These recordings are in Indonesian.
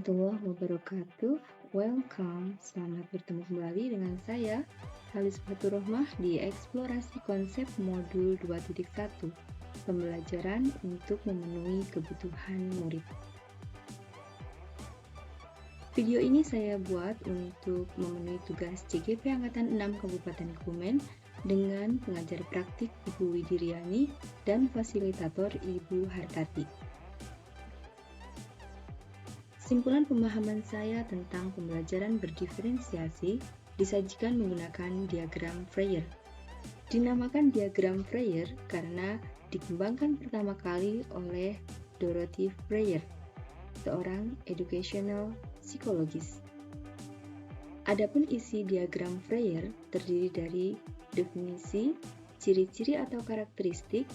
warahmatullahi wabarakatuh. Welcome, selamat bertemu kembali dengan saya, Halis Faturrohmah di Eksplorasi Konsep Modul 2.1, Pembelajaran untuk memenuhi kebutuhan murid. Video ini saya buat untuk memenuhi tugas CGP Angkatan 6 Kabupaten Kebumen dengan pengajar praktik Ibu Widiriani dan fasilitator Ibu Hartati. Simpulan pemahaman saya tentang pembelajaran berdiferensiasi disajikan menggunakan diagram Freyer. Dinamakan diagram Freyer karena dikembangkan pertama kali oleh Dorothy Freyer, seorang educational psychologist. Adapun isi diagram Freyer terdiri dari definisi, ciri-ciri atau karakteristik,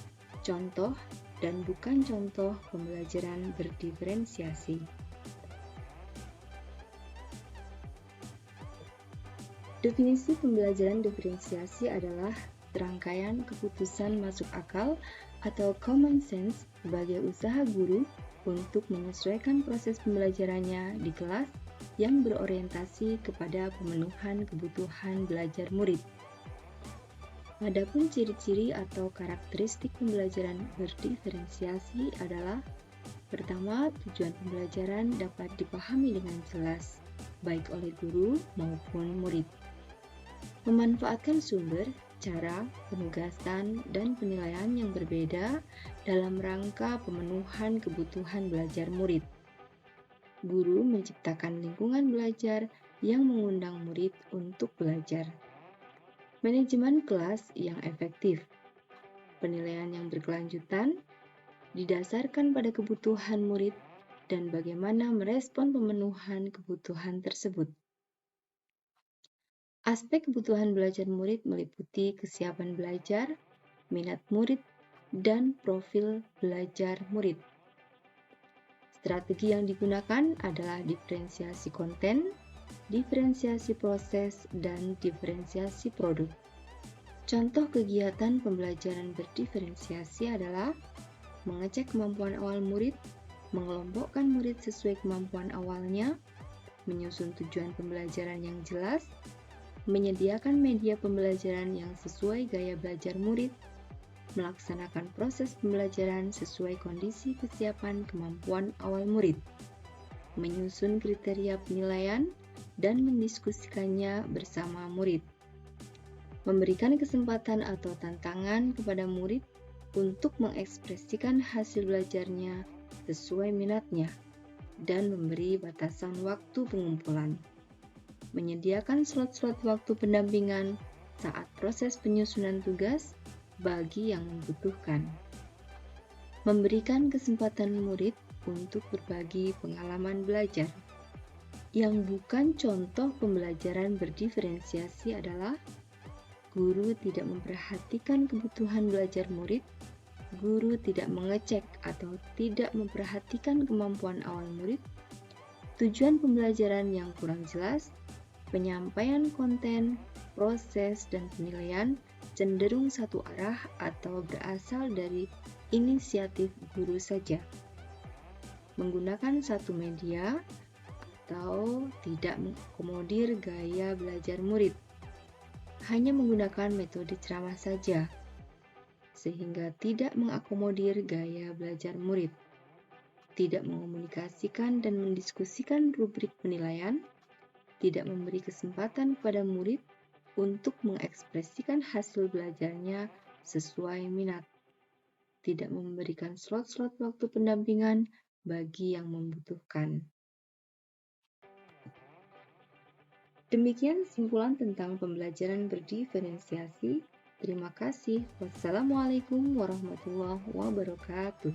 contoh, dan bukan contoh pembelajaran berdiferensiasi. Definisi pembelajaran diferensiasi adalah serangkaian keputusan masuk akal atau common sense sebagai usaha guru untuk menyesuaikan proses pembelajarannya di kelas yang berorientasi kepada pemenuhan kebutuhan belajar murid. Adapun ciri-ciri atau karakteristik pembelajaran berdiferensiasi adalah: pertama, tujuan pembelajaran dapat dipahami dengan jelas, baik oleh guru maupun murid. Memanfaatkan sumber, cara, penugasan, dan penilaian yang berbeda dalam rangka pemenuhan kebutuhan belajar murid. Guru menciptakan lingkungan belajar yang mengundang murid untuk belajar. Manajemen kelas yang efektif. Penilaian yang berkelanjutan didasarkan pada kebutuhan murid dan bagaimana merespon pemenuhan kebutuhan tersebut. Aspek kebutuhan belajar murid meliputi kesiapan belajar, minat murid, dan profil belajar murid. Strategi yang digunakan adalah diferensiasi konten, diferensiasi proses, dan diferensiasi produk. Contoh kegiatan pembelajaran berdiferensiasi adalah mengecek kemampuan awal murid, mengelompokkan murid sesuai kemampuan awalnya, menyusun tujuan pembelajaran yang jelas, menyediakan media pembelajaran yang sesuai gaya belajar murid, melaksanakan proses pembelajaran sesuai kondisi kesiapan kemampuan awal murid, menyusun kriteria penilaian, dan mendiskusikannya bersama murid, memberikan kesempatan atau tantangan kepada murid untuk mengekspresikan hasil belajarnya sesuai minatnya, dan memberi batasan waktu pengumpulan. Menyediakan slot-slot waktu pendampingan saat proses penyusunan tugas bagi yang membutuhkan. Memberikan kesempatan murid untuk berbagi pengalaman belajar. Yang bukan contoh pembelajaran berdiferensiasi adalah guru tidak memperhatikan kebutuhan belajar murid, guru tidak mengecek atau tidak memperhatikan kemampuan awal murid, tujuan pembelajaran yang kurang jelas, penyampaian konten, proses, dan penilaian cenderung satu arah atau berasal dari inisiatif guru saja. Menggunakan satu media atau tidak mengakomodir gaya belajar murid. Hanya menggunakan metode ceramah saja, sehingga tidak mengakomodir gaya belajar murid. Tidak mengomunikasikan dan mendiskusikan rubrik penilaian, tidak memberi kesempatan kepada murid untuk mengekspresikan hasil belajarnya sesuai minat, tidak memberikan slot-slot waktu pendampingan bagi yang membutuhkan. Demikian simpulan tentang pembelajaran berdiferensiasi. Terima kasih. Wassalamualaikum warahmatullahi wabarakatuh.